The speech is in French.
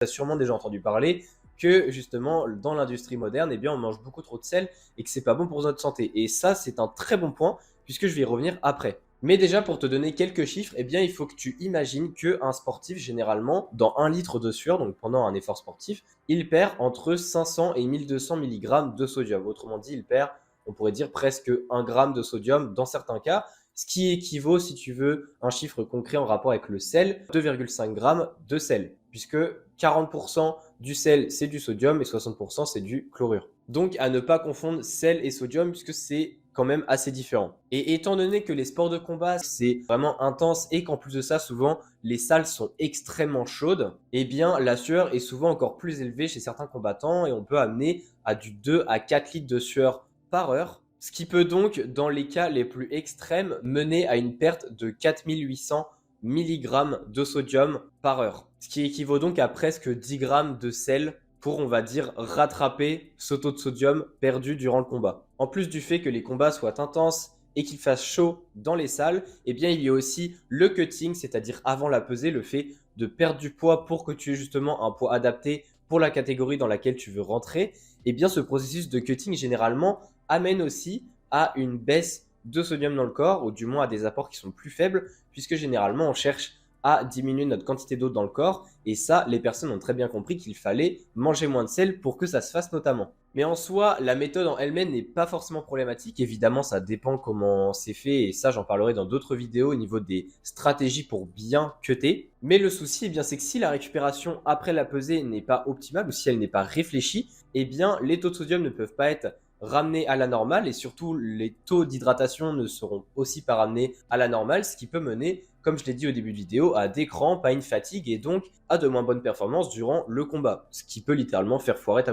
Tu as sûrement déjà entendu parler que justement dans l'industrie moderne, eh bien, on mange beaucoup trop de sel et que c'est pas bon pour notre santé. Et ça, c'est un très bon point puisque je vais y revenir après. Mais déjà, pour te donner quelques chiffres, eh bien, il faut que tu imagines qu'un sportif, généralement, dans 1 litre de sueur, donc pendant un effort sportif, il perd entre 500 et 1200 mg de sodium. Autrement dit, il perd, on pourrait dire, presque 1 gramme de sodium dans certains cas, ce qui équivaut, si tu veux, un chiffre concret en rapport avec le sel, 2,5 grammes de sel, puisque 40% du sel, c'est du sodium et 60% c'est du chlorure. Donc, à ne pas confondre sel et sodium, puisque c'est quand même assez différent. Et étant donné que les sports de combat, c'est vraiment intense et qu'en plus de ça, souvent, les salles sont extrêmement chaudes, eh bien, la sueur est souvent encore plus élevée chez certains combattants et on peut amener à du 2 à 4 litres de sueur par heure, ce qui peut donc, dans les cas les plus extrêmes, mener à une perte de 4800 mg de sodium par heure, ce qui équivaut donc à presque 10 grammes de sel pour, on va dire, rattraper ce taux de sodium perdu durant le combat. En plus du fait que les combats soient intenses et qu'il fasse chaud dans les salles, eh bien, il y a aussi le cutting, c'est-à-dire avant la pesée, le fait de perdre du poids pour que tu aies justement un poids adapté pour la catégorie dans laquelle tu veux rentrer. Eh bien, ce processus de cutting, généralement, amène aussi à une baisse de sodium dans le corps, ou du moins à des apports qui sont plus faibles, puisque généralement, on cherche à diminuer notre quantité d'eau dans le corps. Et ça, les personnes ont très bien compris qu'il fallait manger moins de sel pour que ça se fasse notamment. Mais en soi, la méthode en elle-même n'est pas forcément problématique. Évidemment, ça dépend comment c'est fait. Et ça, j'en parlerai dans d'autres vidéos au niveau des stratégies pour bien cutter. Mais le souci, eh bien, c'est que si la récupération après la pesée n'est pas optimale ou si elle n'est pas réfléchie, eh bien, les taux de sodium ne peuvent pas être ramenés à la normale et surtout les taux d'hydratation ne seront aussi pas ramenés à la normale, ce qui peut mener, comme je l'ai dit au début de vidéo, à des crampes, à une fatigue et donc à de moins bonnes performances durant le combat, ce qui peut littéralement faire foirer ta